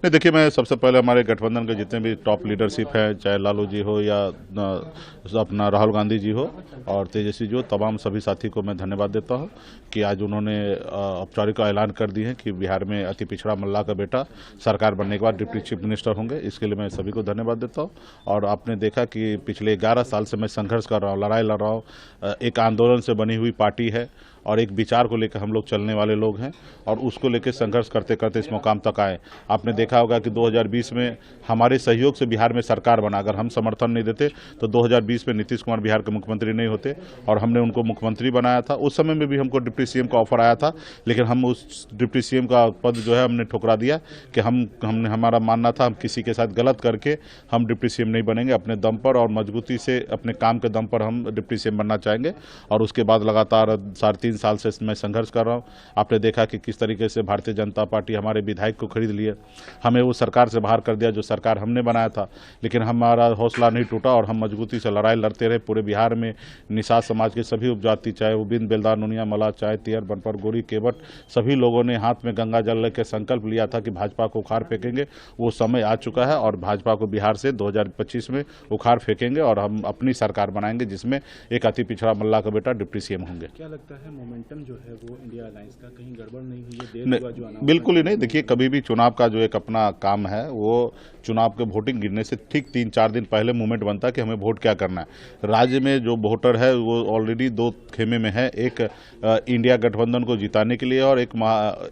नहीं, देखिए, मैं सबसे पहले हमारे गठबंधन के जितने भी टॉप लीडरशिप हैं, चाहे लालू जी हो या अपना राहुल गांधी जी हो और तेजस्वी जी हो, तमाम सभी साथी को मैं धन्यवाद देता हूं कि आज उन्होंने औपचारिक ऐलान कर दिए हैं कि बिहार में अति पिछड़ा मल्लाह का बेटा सरकार बनने के बाद डिप्टी चीफ मिनिस्टर होंगे। इसके लिए मैं सभी को धन्यवाद देता हूँ। और आपने देखा कि पिछले 11 साल से मैं संघर्ष कर रहा हूँ, लड़ाई लड़ रहा हूँ। एक आंदोलन से बनी हुई पार्टी है और एक विचार को लेकर हम लोग चलने वाले लोग हैं और उसको लेकर संघर्ष करते करते इस मुकाम तक आए। आपने देखा होगा कि 2020 में हमारे सहयोग से बिहार में सरकार बना। अगर हम समर्थन नहीं देते तो 2020 में नीतीश कुमार बिहार के मुख्यमंत्री नहीं होते और हमने उनको मुख्यमंत्री बनाया था। उस समय में भी हमको डिप्टी सीएम का ऑफर आया था, लेकिन हम उस डिप्टी सीएम का पद जो है हमने ठुकरा दिया कि हमने हमारा मानना था हम किसी के साथ गलत करके हम डिप्टी सीएम नहीं बनेंगे। अपने दम पर और मजबूती से अपने काम के दम पर हम डिप्टी सीएम बनना चाहेंगे। और उसके बाद लगातार 3.5 साल से मैं संघर्ष कर रहा हूँ। आपने देखा कि किस तरीके से भारतीय जनता पार्टी हमारे विधायक को खरीद लिए, हमें वो सरकार से बाहर कर दिया जो सरकार हमने बनाया था, लेकिन हमारा हौसला नहीं टूटा और हम मजबूती से लड़ाई लड़ते रहे। पूरे बिहार में निषाद समाज के सभी उपजाति, चाहे वो बिंद, बेलदार, नुनिया, मला, चाहे तियर, बनपर, गोरी, केवट, सभी लोगों ने हाथ में गंगा जल लेकर संकल्प लिया था कि भाजपा को उखाड़ फेंकेंगे। वो समय आ चुका है और भाजपा को बिहार से 2025 में उखाड़ फेंकेंगे और हम अपनी सरकार बनाएंगे जिसमें एक अति पिछड़ा मल्लाह का बेटा डिप्टी सीएम होंगे। क्या लगता है मोमेंटम जो है वो इंडिया अलायंस का कहीं गड़बड़ नहीं हुई है? देर हुआ जो बिल्कुल ही नहीं। देखिए, कभी भी चुनाव का जो एक अपना काम है वो चुनाव के वोटिंग गिरने से ठीक 3-4 दिन पहले मूवमेंट बनता है कि हमें वोट क्या करना है। राज्य में जो वोटर है वो ऑलरेडी 2 खेमे में है, एक इंडिया गठबंधन को जिताने के लिए और एक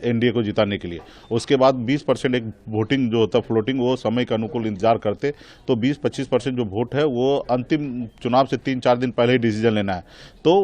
एनडीए को जिताने के लिए। उसके बाद 20% एक वोटिंग जो होता है फ्लोटिंग, वो समय के अनुकूल इंतजार करते, तो 20-25% जो वोट है वो अंतिम चुनाव से 3-4 दिन पहले ही डिसीजन लेना है। तो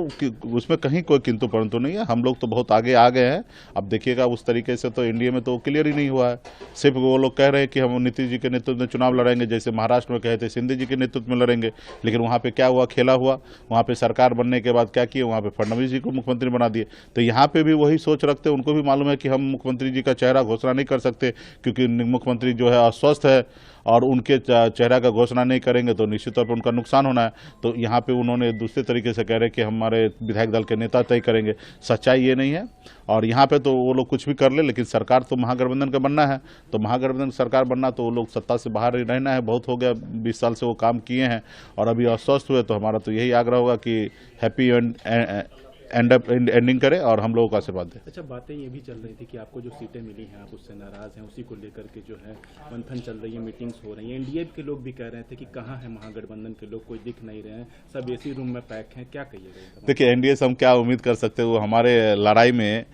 उसमें कहीं कोई किंतु परंतु नहीं है। हम लोग तो बहुत आगे आ गए हैं। अब देखिएगा उस तरीके से तो एनडीए में तो क्लियर ही नहीं हुआ है। सिर्फ वो लोग कह रहे हैं कि हम नीतीश जी के नेतृत्व में चुनाव लड़ेंगे, जैसे महाराष्ट्र में कहे थे शिंदे जी के नेतृत्व में लड़ेंगे, लेकिन वहाँ पे क्या हुआ, खेला हुआ। वहाँ पे सरकार बनने के बाद क्या किए, वहाँ पे फडणवीस जी को मुख्यमंत्री बना दिए। तो यहाँ पे भी वही सोच रखते, उनको भी मालूम है कि हम मुख्यमंत्री जी का चेहरा घोषणा नहीं कर सकते क्योंकि मुख्यमंत्री जो है अस्वस्थ है और उनके चेहरा का घोषणा नहीं करेंगे तो निश्चित तौर पर उनका नुकसान होना है। तो यहाँ पे उन्होंने दूसरे तरीके से कह रहे कि हमारे विधायक दल के नेता तय करेंगे। सच्चाई ये नहीं है और यहाँ पे तो वो लोग कुछ भी कर ले, लेकिन सरकार तो महागठबंधन का बनना है। तो महागठबंधन सरकार बनना तो वो लोग सत्ता से बाहर ही रहना है। बहुत हो गया, 20 साल से वो काम किए हैं और अभी अस्वस्थ हुए। तो हमारा तो यही आग्रह होगा कि हैप्पी एंडिंग करें और हम लोगों का आशीर्वाद दें। अच्छा, बातें ये भी चल रही थी कि आपको जो सीटें मिली हैं आप उससे नाराज हैं, उसी को लेकर के जो है मंथन चल रही है, मीटिंग्स हो रही हैं। एनडीए के लोग भी कह रहे थे कि कहाँ है महागठबंधन के लोग, कोई दिख नहीं रहे हैं, सब एसी रूम में पैक हैं, क्या कहिएगा? देखिए, एनडीए से हम क्या उम्मीद कर सकते हैं? वो हमारे लड़ाई में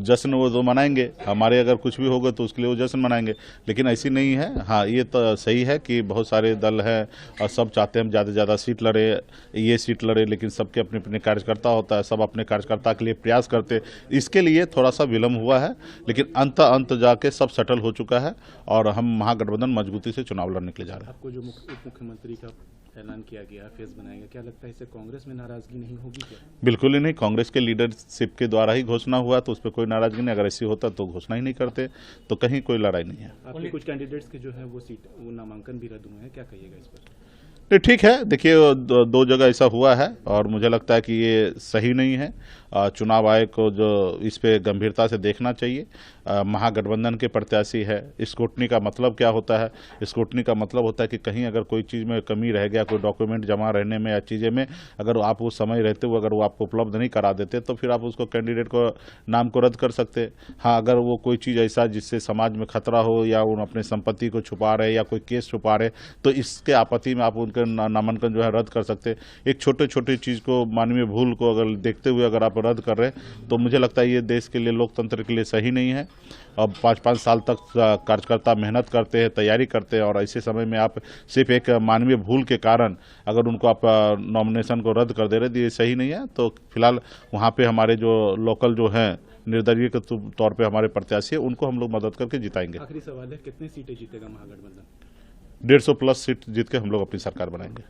जश्न वो तो मनाएंगे, हमारे अगर कुछ भी होगा तो उसके लिए वो जश्न मनाएंगे, लेकिन ऐसी नहीं है। हाँ, ये तो सही है कि बहुत सारे दल हैं और सब चाहते हैं हम ज़्यादा से ज़्यादा सीट लड़े, ये सीट लड़े, लेकिन सबके अपने अपने कार्यकर्ता होता है, सब अपने कार्यकर्ता के लिए प्रयास करते। इसके लिए थोड़ा सा विलम्ब हुआ है, लेकिन अंत जाके सब सेटल हो चुका है और हम महागठबंधन मजबूती से चुनाव लड़ने के लिए जा रहे हैं। आपको जो उप मुख्यमंत्री का ऐलान किया गया, फेस बनाएगा, क्या लगता है इससे कांग्रेस में नाराजगी नहीं होगी क्या? बिल्कुल ही नहीं। कांग्रेस के लीडरशिप के द्वारा ही घोषणा हुआ तो उस पर कोई नाराजगी नहीं। अगर ऐसी होता तो घोषणा ही नहीं करते, तो कहीं कोई लड़ाई नहीं है। आपके कुछ कैंडिडेट्स के जो है वो नामांकन भी रद्द हुए हैं, क्या कहिएगा इस पर? नहीं, ठीक है। देखिए, 2 जगह ऐसा हुआ है और मुझे लगता है कि ये सही नहीं है। चुनाव आयोग को जो इस पे गंभीरता से देखना चाहिए। महागठबंधन के प्रत्याशी है। स्क्रूटनी का मतलब क्या होता है? स्क्रूटनी का मतलब होता है कि कहीं अगर कोई चीज़ में कमी रह गया, कोई डॉक्यूमेंट जमा रहने में या चीज़ें में, अगर आप उस समय रहते हुए अगर वो आपको उपलब्ध नहीं करा देते तो फिर आप उसको कैंडिडेट को नाम को रद्द कर सकते। हाँ, अगर वो कोई चीज़ ऐसा जिससे समाज में खतरा हो या उन अपने संपत्ति को छुपा रहे या कोई केस छुपा रहे, तो इसके आपत्ति में आप उनके नामांकन जो है रद्द कर सकते। एक छोटे छोटे चीज़ को, मानवीय भूल को अगर देखते हुए अगर आप रद्द कर रहे हैं तो मुझे लगता है ये देश के लिए, लोकतंत्र के लिए सही नहीं है। अब 5-5 साल तक कार्यकर्ता मेहनत करते हैं, तैयारी करते हैं और ऐसे समय में आप सिर्फ एक मानवीय भूल के कारण अगर उनको आप नॉमिनेशन को रद्द कर दे रहे, तो ये सही नहीं है। तो फिलहाल वहाँ पे हमारे जो लोकल जो हैं निर्दलीय के तौर पे हमारे प्रत्याशी है, उनको हम लोग मदद करके जिताएंगे। आखिरी सवाल है, कितनी सीटें जीतेगा महागठबंधन? 150+ सीट जीत के हम लोग अपनी सरकार बनाएंगे।